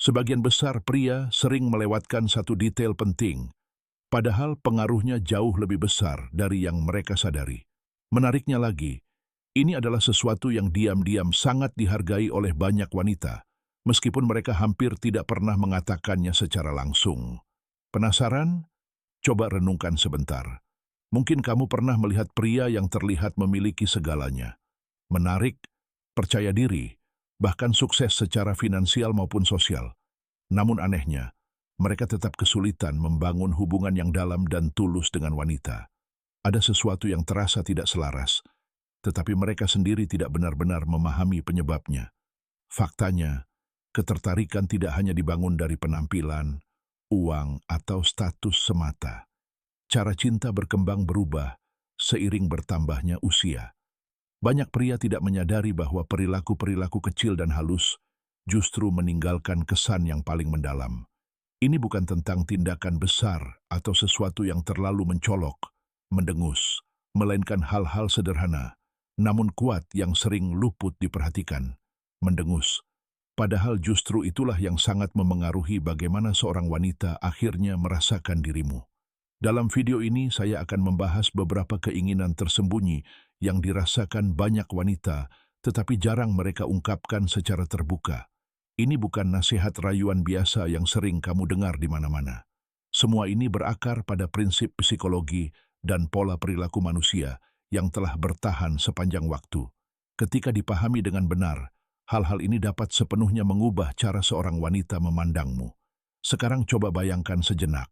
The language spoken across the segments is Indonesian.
Sebagian besar pria sering melewatkan satu detail penting, padahal pengaruhnya jauh lebih besar dari yang mereka sadari. Menariknya lagi, ini adalah sesuatu yang diam-diam sangat dihargai oleh banyak wanita, meskipun mereka hampir tidak pernah mengatakannya secara langsung. Penasaran? Coba renungkan sebentar. Mungkin kamu pernah melihat pria yang terlihat memiliki segalanya. Menarik, percaya diri, bahkan sukses secara finansial maupun sosial. Namun anehnya, mereka tetap kesulitan membangun hubungan yang dalam dan tulus dengan wanita. Ada sesuatu yang terasa tidak selaras, tetapi mereka sendiri tidak benar-benar memahami penyebabnya. Faktanya, ketertarikan tidak hanya dibangun dari penampilan, uang, atau status semata. Cara cinta berkembang berubah seiring bertambahnya usia. Banyak pria tidak menyadari bahwa perilaku-perilaku kecil dan halus justru meninggalkan kesan yang paling mendalam. Ini bukan tentang tindakan besar atau sesuatu yang terlalu mencolok, mendengus, melainkan hal-hal sederhana, namun kuat yang sering luput diperhatikan. Mendengus. Padahal justru itulah yang sangat memengaruhi bagaimana seorang wanita akhirnya merasakan dirimu. Dalam video ini saya akan membahas beberapa keinginan tersembunyi yang dirasakan banyak wanita, tetapi jarang mereka ungkapkan secara terbuka. Ini bukan nasihat rayuan biasa yang sering kamu dengar di mana-mana. Semua ini berakar pada prinsip psikologi dan pola perilaku manusia yang telah bertahan sepanjang waktu. Ketika dipahami dengan benar, hal-hal ini dapat sepenuhnya mengubah cara seorang wanita memandangmu. Sekarang coba bayangkan sejenak.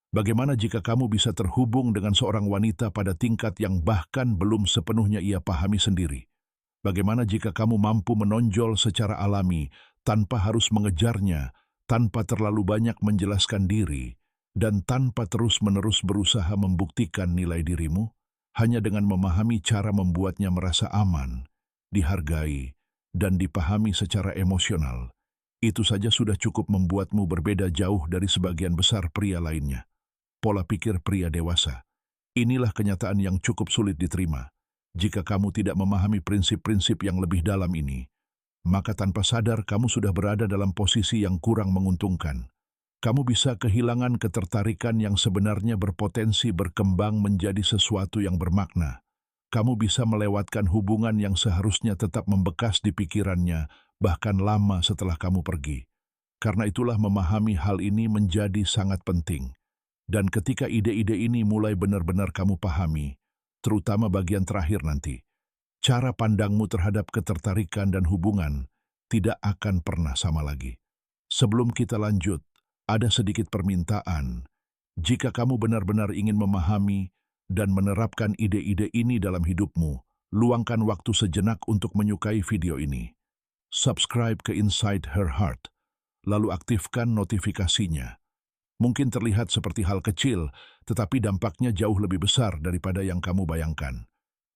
Bagaimana jika kamu bisa terhubung dengan seorang wanita pada tingkat yang bahkan belum sepenuhnya ia pahami sendiri? Bagaimana jika kamu mampu menonjol secara alami tanpa harus mengejarnya, tanpa terlalu banyak menjelaskan diri, dan tanpa terus-menerus berusaha membuktikan nilai dirimu? Hanya dengan memahami cara membuatnya merasa aman, dihargai, dan dipahami secara emosional, itu saja sudah cukup membuatmu berbeda jauh dari sebagian besar pria lainnya. Pola pikir pria dewasa. Inilah kenyataan yang cukup sulit diterima. Jika kamu tidak memahami prinsip-prinsip yang lebih dalam ini, maka tanpa sadar kamu sudah berada dalam posisi yang kurang menguntungkan. Kamu bisa kehilangan ketertarikan yang sebenarnya berpotensi berkembang menjadi sesuatu yang bermakna. Kamu bisa melewatkan hubungan yang seharusnya tetap membekas di pikirannya, bahkan lama setelah kamu pergi. Karena itulah memahami hal ini menjadi sangat penting. Dan ketika ide-ide ini mulai benar-benar kamu pahami, terutama bagian terakhir nanti, cara pandangmu terhadap ketertarikan dan hubungan tidak akan pernah sama lagi. Sebelum kita lanjut, ada sedikit permintaan. Jika kamu benar-benar ingin memahami dan menerapkan ide-ide ini dalam hidupmu, luangkan waktu sejenak untuk menyukai video ini. Subscribe ke Inside Her Heart, lalu aktifkan notifikasinya. Mungkin terlihat seperti hal kecil, tetapi dampaknya jauh lebih besar daripada yang kamu bayangkan.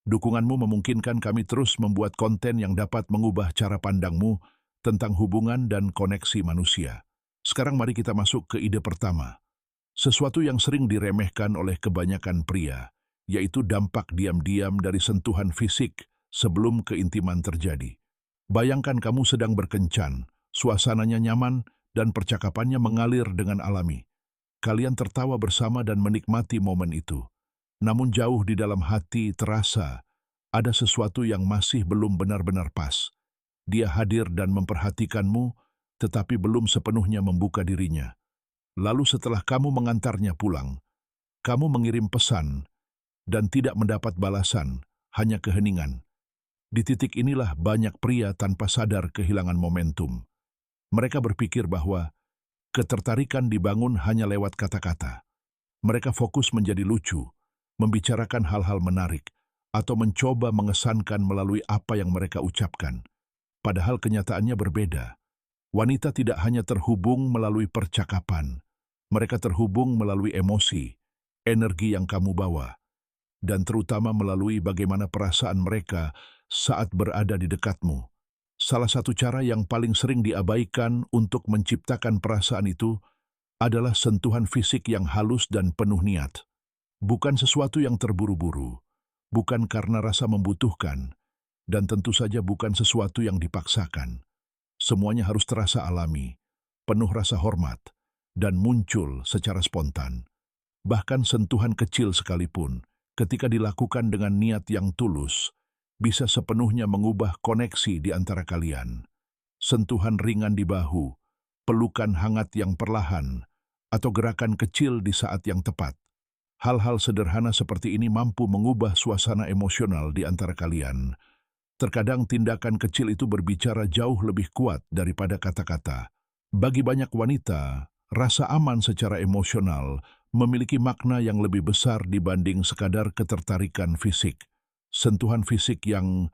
Dukunganmu memungkinkan kami terus membuat konten yang dapat mengubah cara pandangmu tentang hubungan dan koneksi manusia. Sekarang mari kita masuk ke ide pertama. Sesuatu yang sering diremehkan oleh kebanyakan pria, yaitu dampak diam-diam dari sentuhan fisik sebelum keintiman terjadi. Bayangkan kamu sedang berkencan, suasananya nyaman, dan percakapannya mengalir dengan alami. Kalian tertawa bersama dan menikmati momen itu. Namun jauh di dalam hati terasa ada sesuatu yang masih belum benar-benar pas. Dia hadir dan memperhatikanmu, tetapi belum sepenuhnya membuka dirinya. Lalu setelah kamu mengantarnya pulang, kamu mengirim pesan dan tidak mendapat balasan, hanya keheningan. Di titik inilah banyak pria tanpa sadar kehilangan momentum. Mereka berpikir bahwa ketertarikan dibangun hanya lewat kata-kata. Mereka fokus menjadi lucu, membicarakan hal-hal menarik, atau mencoba mengesankan melalui apa yang mereka ucapkan. Padahal kenyataannya berbeda. Wanita tidak hanya terhubung melalui percakapan. Mereka terhubung melalui emosi, energi yang kamu bawa, dan terutama melalui bagaimana perasaan mereka saat berada di dekatmu. Salah satu cara yang paling sering diabaikan untuk menciptakan perasaan itu adalah sentuhan fisik yang halus dan penuh niat. Bukan sesuatu yang terburu-buru, bukan karena rasa membutuhkan, dan tentu saja bukan sesuatu yang dipaksakan. Semuanya harus terasa alami, penuh rasa hormat, dan muncul secara spontan. Bahkan sentuhan kecil sekalipun, ketika dilakukan dengan niat yang tulus, bisa sepenuhnya mengubah koneksi di antara kalian. Sentuhan ringan di bahu, pelukan hangat yang perlahan, atau gerakan kecil di saat yang tepat. Hal-hal sederhana seperti ini mampu mengubah suasana emosional di antara kalian. Terkadang tindakan kecil itu berbicara jauh lebih kuat daripada kata-kata. Bagi banyak wanita, rasa aman secara emosional memiliki makna yang lebih besar dibanding sekadar ketertarikan fisik. Sentuhan fisik yang